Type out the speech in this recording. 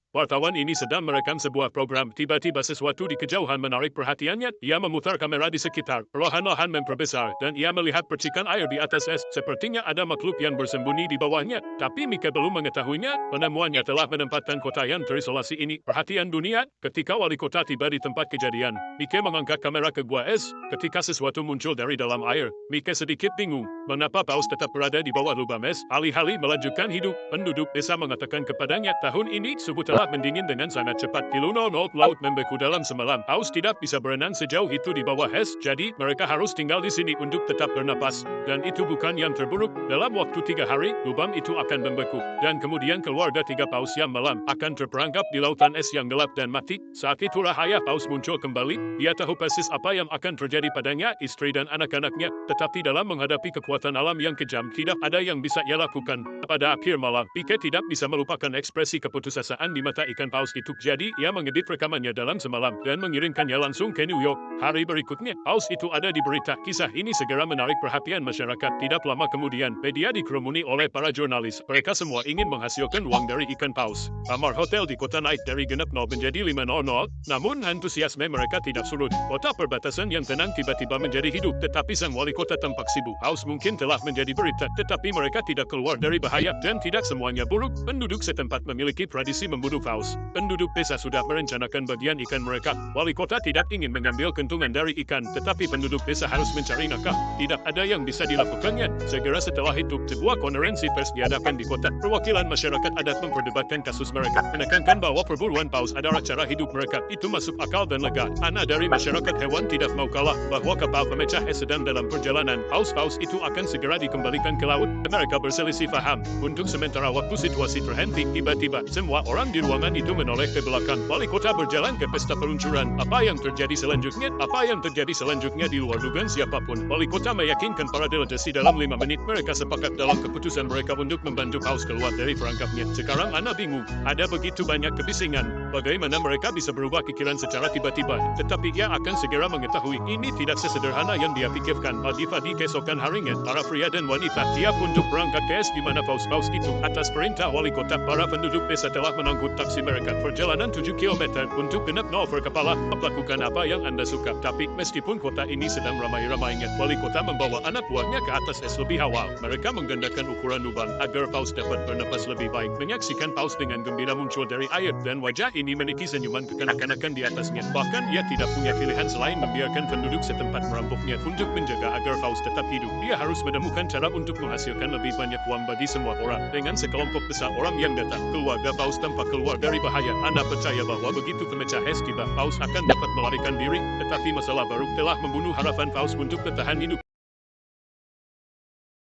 Wartawan ini sedang merekam sebuah program. Tiba-tiba sesuatu di kejauhan menarik perhatiannya. Ia memutar kamera di sekitar. Perlahan-lahan memperbesar. Dan ia melihat percikan air di atas es. Sepertinya ada makhluk yang bersembunyi di bawahnya. Tapi Mike belum mengetahuinya. Penemuannya telah menempatkan kota yang terisolasi ini. Perhatian dunia. Ketika wali kota tiba di tempat kejadian, Mike mengangkat kamera ke gua es. Ketika sesuatu muncul dari dalam air, Mike sedikit bingung. Mengapa paus tetap berada di bawah lubang es? Alih-alih melanjutkan hidup, penduduk desa mengatakan kepadanya, tahun ini suhu telah mendingin dengan sangat cepat. Di luar laut membeku dalam semalam. Paus tidak bisa berenang sejauh itu di bawah es, jadi mereka harus tinggal di sini untuk tetap bernapas. Dan itu bukan yang terburuk. Dalam waktu 3 hari, lubang itu akan membeku. Dan kemudian keluarga 3 paus yang malam akan terperangkap di lautan es yang gelap dan mati. Saat itulah ayah paus muncul kembali. Dia tahu persis apa yang akan terjadi padanya, istri dan anak-anaknya. Tetapi dalam menghadapi kekuatan alam yang kejam, tidak ada yang bisa ia lakukan. Pada akhir malam, Mike tidak bisa melupakan ekspresi keputusasaan di mata ikan paus itu. Jadi, ia mengedit rekamannya dalam semalam dan mengirimkannya langsung ke New York. Hari berikutnya, paus itu ada di berita. Kisah ini segera menarik perhatian masyarakat. Tidak lama kemudian, media dikerumuni oleh para jurnalis. Mereka semua ingin menghasilkan uang dari ikan paus. Kamar hotel di kota naik dari genap 0 menjadi 500. Namun, antusiasme mereka tidak surut. Kota perbatasan yang tenang tiba-tiba menjadi hidup. Tetapi sang wali kota tampak sibuk. Paus mungkin telah menjadi berita, tetapi mereka tidak keluar dari bahaya. Dan tidak semuanya buruk. Penduduk setempat memiliki tradisi membunuh paus. Penduduk desa sudah merencanakan bagian ikan mereka. Wali kota tidak ingin mengambil keuntungan dari ikan, tetapi penduduk desa harus mencari nafkah. Tidak ada yang bisa dilakukannya. Segera setelah itu, sebuah konferensi pers diadakan di kota. Perwakilan masyarakat adat memperdebatkan kasus mereka, menekankan bahwa perburuan paus adalah cara hidup mereka. Itu masuk akal dan lega. Anak dari masyarakat hewan tidak mau kalah, bahwa kapal pemecah es sedang dalam perjalanan. Paus-paus itu akan segera dikembalikan ke laut. Mereka berselisih paham. Untuk sementara waktu situasi terhenti, tiba-tiba semua orang di ruangan itu menoleh ke belakang. Wali kota berjalan ke pesta peluncuran. Apa yang terjadi selanjutnya? Apa yang terjadi selanjutnya di luar dugaan siapapun. Wali kota meyakinkan para delegasi dalam 5 menit mereka sepakat dalam keputusan mereka untuk membantu paus keluar dari perangkapnya. Sekarang Ana bingung. Ada begitu banyak kebisingan. Bagaimana mereka bisa berubah pikiran secara tiba-tiba? Tetapi ia akan segera mengetahui ini tidak sesederhana yang dia pikirkan. Pagi-pagi keesokan harinya, para pria dan wanita siap untuk berangkat ke es di mana paus-paus itu. Atas perintah wali kota, para penduduk desa telah mengangkut taksi mereka. Perjalanan 7 km untuk genap 0 kepala. Lakukan apa yang Anda suka. Tapi meskipun kota ini sedang ramai-ramainya, wali kota membawa anak buahnya ke atas es lebih awal. Mereka menggandakan ukuran lubang agar paus dapat bernapas lebih baik. Menyaksikan paus dengan gembira muncul dari air dan wajah ini memiliki senyuman kekanak-kanakan di atasnya. Bahkan ia tidak punya pilihan selain membiarkan penduduk setempat merampoknya. Untuk menjaga agar paus tetap hidup, dia harus menemukan cara untuk menghasilkan lebih banyak uang bagi semua orang. Dengan sekelompok besar orang yang datang, keluarga paus tanpa keluar dari bahaya. Anda percaya bahwa begitu pemecah es tiba, paus akan dapat melarikan diri, tetapi masalah baru telah membunuh harapan paus untuk bertahan hidup.